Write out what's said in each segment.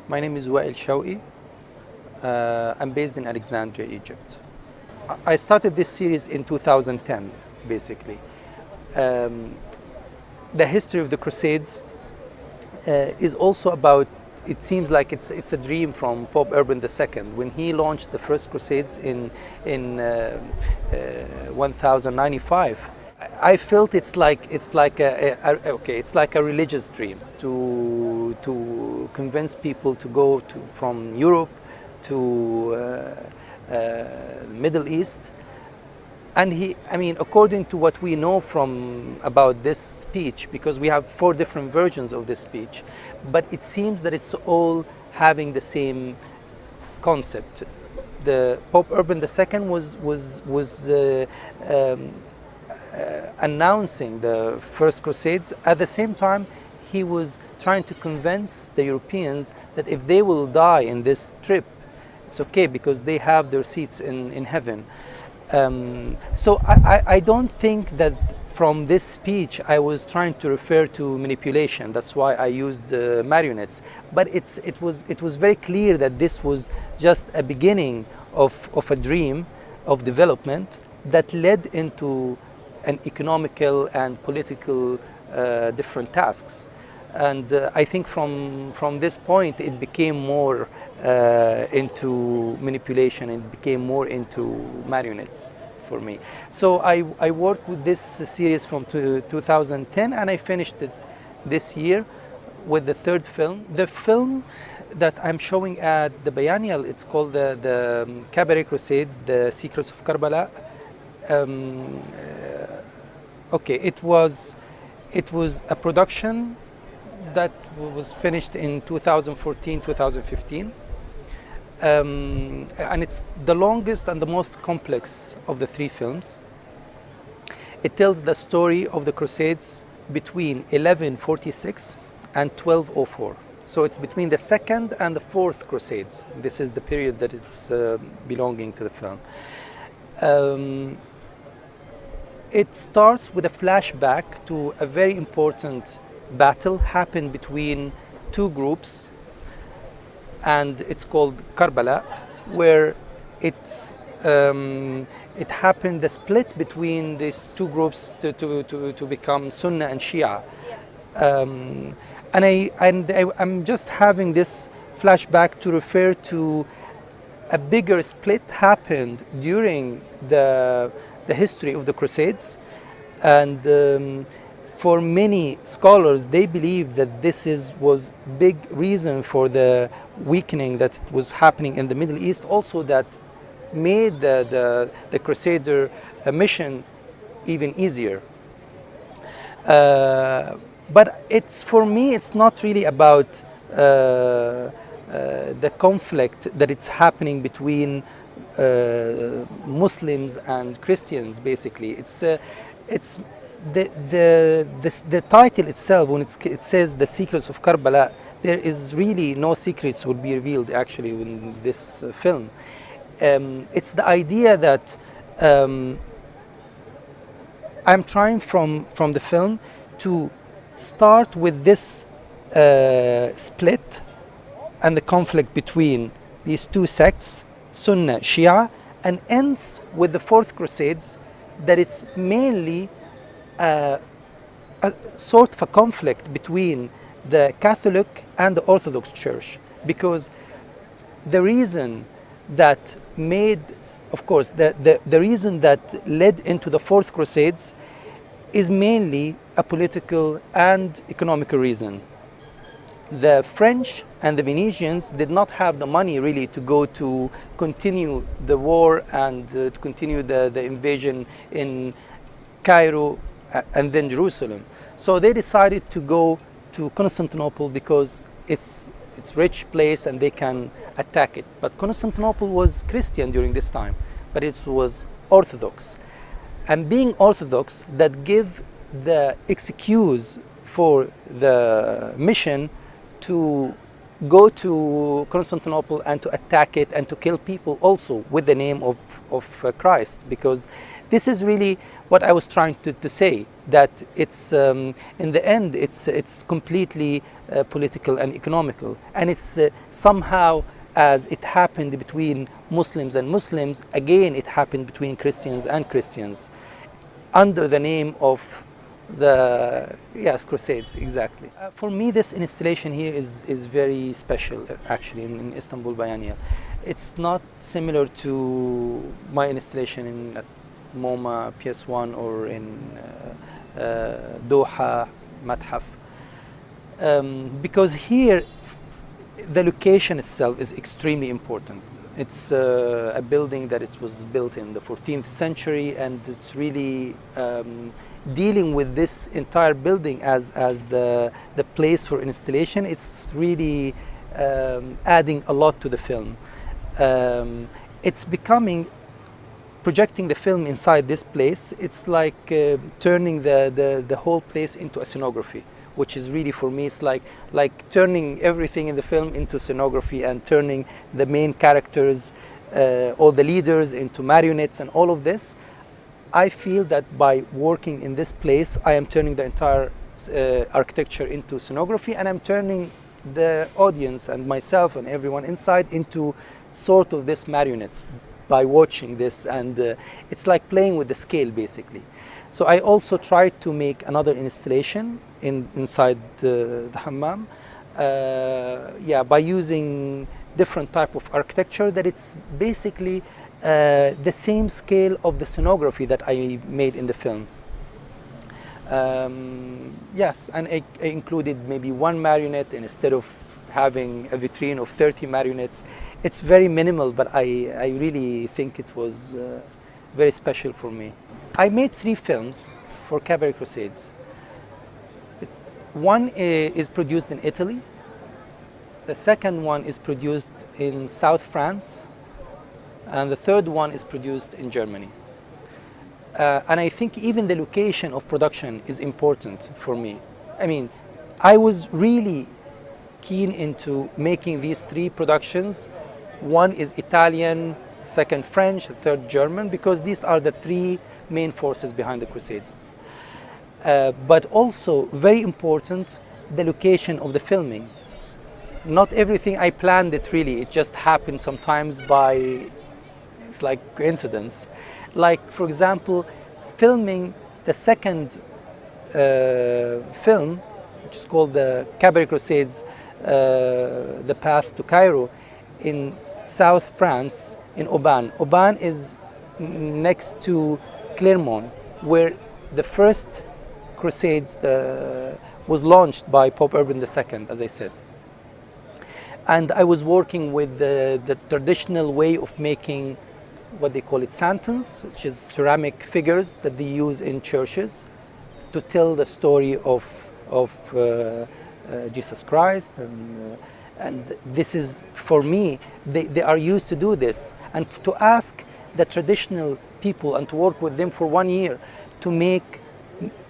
My name is Wael Shawky. I'm based in Alexandria, Egypt. I started this series in 2010, basically. Um, the history of the Crusades is also about, it seems like it's a dream from Pope Urban II. When he launched the first Crusades in 1095, I felt it's like it's like a religious dream to convince people to go from Europe to Middle East. And according to what we know about this speech, because we have 4 different versions of this speech, but it seems that it's all having the same concept. The Pope Urban II was announcing the First Crusades. At the same time, he was trying to convince the Europeans that if they will die in this trip, it's okay because they have their seats in heaven. So I don't think that from this speech I was trying to refer to manipulation. That's why I used marionettes. But it was very clear that this was just a beginning of a dream of development that led into an economical and political different tasks. And I think from this point it became more into manipulation, and became more into marionettes for me. So I worked with this series from 2010, and I finished it this year with the 3rd film. The film that I'm showing at the Biennial, it's called the Cabaret Crusades, The Secrets of Karbala. It was a production that was finished in 2014, 2015. And it's the longest and the most complex of the 3 films. It tells the story of the Crusades between 1146 and 1204. So it's between the 2nd and the 4th Crusades. This is the period that it's belonging to the film. It starts with a flashback to a very important battle happened between 2 groups, and it's called Karbala, where it happened, the split between these 2 groups to become Sunnah and Shia. I'm just having this flashback to refer to a bigger split happened during the history of the Crusades, and for many scholars, they believe that this was big reason for the weakening that was happening in the Middle East, also that made the Crusader mission even easier. But for me, it's not really about the conflict that it's happening between Muslims and Christians. Basically, it's the title itself, when it says The Secrets of Karbala, there is really no secrets would be revealed actually in this film. It's the idea that I'm trying from the film to start with this split and the conflict between these 2 sects, Sunnah, Shia, and ends with the 4th Crusades, that it's mainly a sort of a conflict between the Catholic and the Orthodox Church, because the reason that made, of course, the reason that led into the 4th Crusades is mainly a political and economical reason. The French and the Venetians did not have the money really to go to continue the war and to continue the invasion in Cairo and then Jerusalem. So they decided to go to Constantinople because it's a rich place and they can attack it. But Constantinople was Christian during this time, but it was Orthodox. And being Orthodox, that give the excuse for the mission to go to Constantinople and to attack it and to kill people also with the name of Christ, because this is really what I was trying to say, that it's in the end it's completely political and economical, and it's somehow, as it happened between Muslims and Muslims, again it happened between Christians and Christians under the name of the Crusades. Exactly. For me, this installation here is very special, actually, in Istanbul Bayaniye. It's not similar to my installation in MoMA PS1 or in Doha Mathaf, because here the location itself is extremely important. It's a building that it was built in the 14th century, and it's really dealing with this entire building as the place for installation. It's really adding a lot to the film. It's becoming, projecting the film inside this place, it's like turning the whole place into a scenography, which is really, for me, it's like turning everything in the film into scenography, and turning the main characters, all the leaders, into marionettes and all of this. I feel that by working in this place, I am turning the entire architecture into scenography, and I'm turning the audience and myself and everyone inside into sort of this marionettes by watching this, and it's like playing with the scale, basically. So I also tried to make another installation inside the hammam, by using different type of architecture that it's basically the same scale of the scenography that I made in the film. Yes, and I included maybe one marionette instead of having a vitrine of 30 marionettes. It's very minimal, but I really think it was very special for me. I made 3 films for Cabaret Crusades. One is produced in Italy. The second one is produced in South France. And the third one is produced in Germany. And I think even the location of production is important for me. I mean, I was really keen into making these 3 productions. One is Italian, second French, the third German, because these are the 3 main forces behind the Crusades. But also, very important, the location of the filming. Not everything I planned it really, it just happened sometimes by, it's like coincidence. Like, for example, filming the second film, which is called the Cabaret Crusades, The Path to Cairo, in South France, in Oban. Oban is next to Clermont, where the first Crusades was launched by Pope Urban II, as I said. And I was working with the traditional way of making what they call it santons, which is ceramic figures that they use in churches to tell the story of Jesus Christ. And this is, for me, they are used to do this. And to ask the traditional people and to work with them for 1 year to make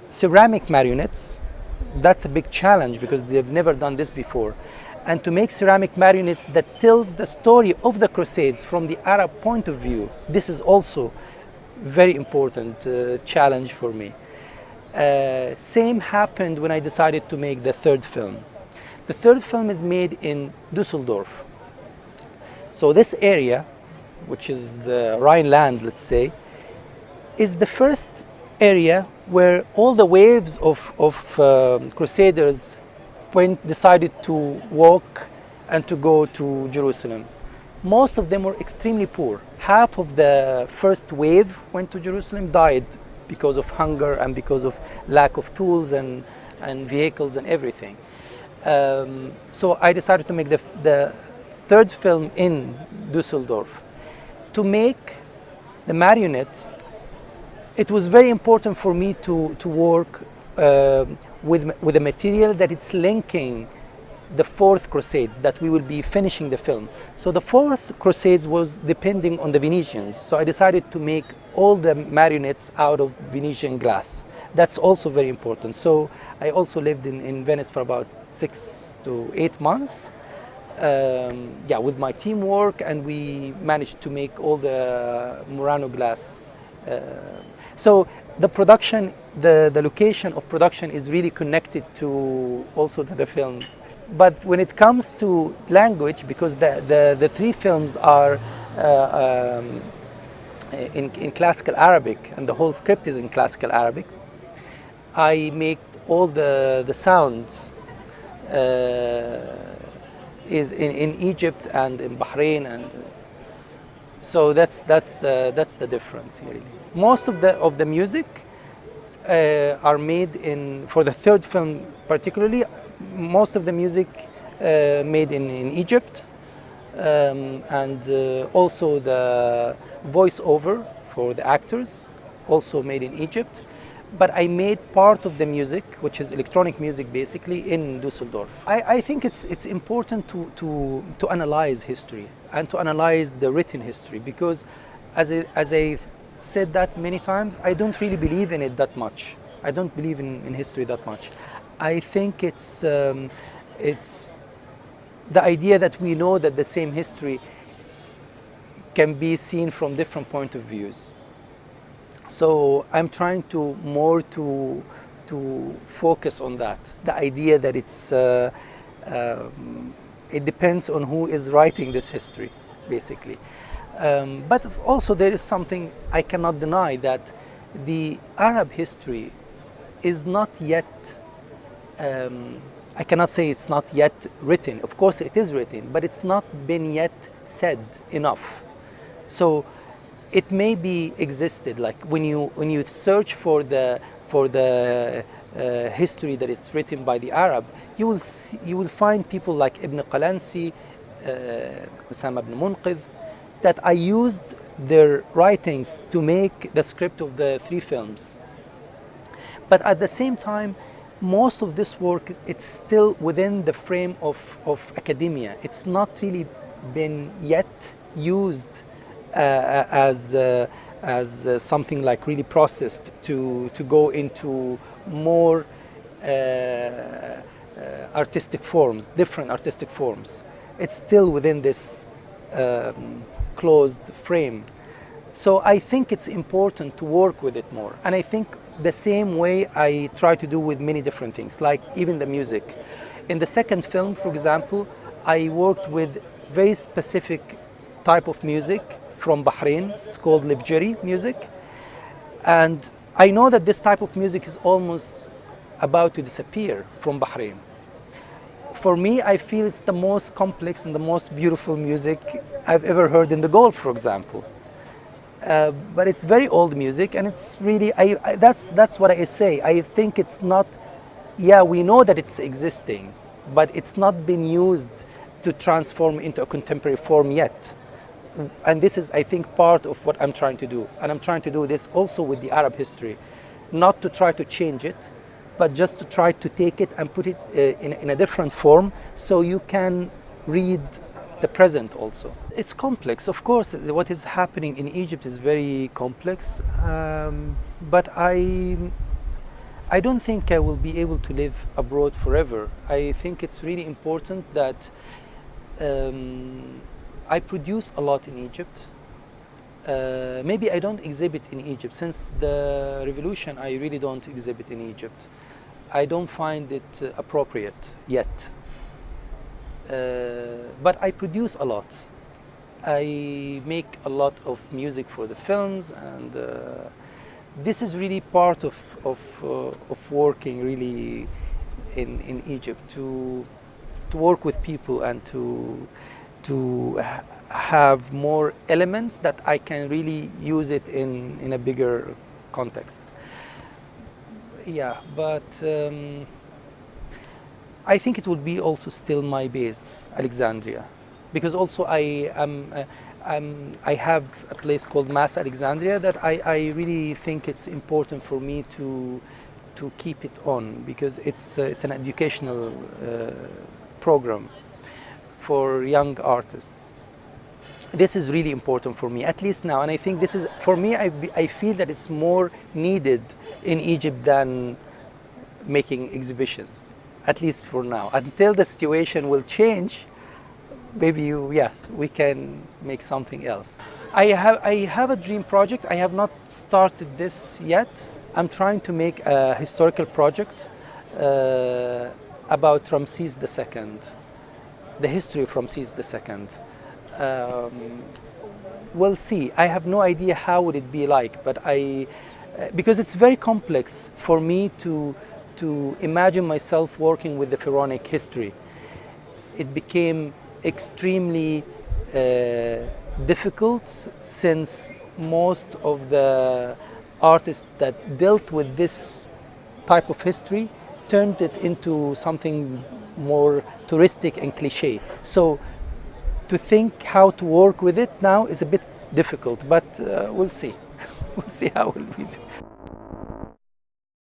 ceramic marionettes, that's a big challenge because they've never done this before. And to make ceramic marionettes that tells the story of the Crusades from the Arab point of view, this is also very important challenge for me. Same happened when I decided to make the third film. The third film is made in Düsseldorf. So this area, which is the Rhineland, let's say, is the first area where all the waves of Crusaders decided to walk and to go to Jerusalem. Most of them were extremely poor. Half of the first wave went to Jerusalem, died because of hunger and because of lack of tools and vehicles and everything. So I decided to make the third film in Düsseldorf. To make the marionette, it was very important for me to work with a material that it's linking the fourth Crusades, that we will be finishing the film. So the fourth Crusades was depending on the Venetians. So I decided to make all the marionettes out of Venetian glass. That's also very important. So I also lived in Venice for about 6 to 8 months. yeah, with my teamwork, and we managed to make all the Murano glass. So the production, the location of production is really connected to also to the film. But when it comes to language, because the three films are in classical Arabic, and the whole script is in classical Arabic, I make all the sounds is in Egypt and in Bahrain, and so that's the difference really. Most of the music are made in, for the third film particularly, most of the music made in Egypt, and also the voiceover for the actors also made in Egypt. But I made part of the music, which is electronic music basically, in Düsseldorf. I think it's important to analyze history and to analyze the written history, because as I said that many times, I don't really believe in it that much. I don't believe in history that much. I think it's the idea that we know that the same history can be seen from different point of views. So I'm trying to focus on that. The idea that it depends on who is writing this history, basically. But also there is something I cannot deny, that the Arab history is not yet, I cannot say it's not yet written. Of course it is written, but it's not been yet said enough. So it may be existed, like when you search for the history that it's written by the Arab, you will find people like Ibn Qalansi, Usama ibn Munqidh, that I used their writings to make the script of the three films. But at the same time, most of this work, it's still within the frame of academia. It's not really been yet used as something like really processed to go into more artistic forms, different artistic forms. It's still within this closed frame. So I think it's important to work with it more. And I think the same way I try to do with many different things, like even the music. In the second film, for example, I worked with very specific type of music from Bahrain. It's called Livjeri music. And I know that this type of music is almost about to disappear from Bahrain. For me, I feel it's the most complex and the most beautiful music I've ever heard in the Gulf, for example. But it's very old music, and it's really, that's what I say. I think it's not, yeah, we know that it's existing, but it's not been used to transform into a contemporary form yet. And this is, I think, part of what I'm trying to do. And I'm trying to do this also with the Arab history, not to try to change it, but just to try to take it and put it in a different form, so you can read the present also. It's complex, of course. What is happening in Egypt is very complex, but I don't think I will be able to live abroad forever. I think it's really important that I produce a lot in Egypt. Maybe I don't exhibit in Egypt. Since the revolution, I really don't exhibit in Egypt. I don't find it appropriate yet. But I produce a lot. I make a lot of music for the films, and this is really part of working really in Egypt, to work with people and to have more elements that I can really use it in a bigger context. Yeah, but I think it would be also still my base, Alexandria, because also I have a place called Mass Alexandria that I really think it's important for me to keep it on, because it's an educational program for young artists. This is really important for me, at least now, and I think this is, for me, I feel that it's more needed in Egypt than making exhibitions, at least for now, until the situation will change. maybe yes, we can make something else. I have a dream project. I have not started this yet. I'm trying to make a historical project about Ramses II, the history of Ramses II. We'll see. I have no idea how would it be like, but because it's very complex for me to imagine myself working with the pharaonic history. It became extremely difficult since most of the artists that dealt with this type of history turned it into something more touristic and cliche. So to think how to work with it now is a bit difficult, but we'll see. We'll see how will we do.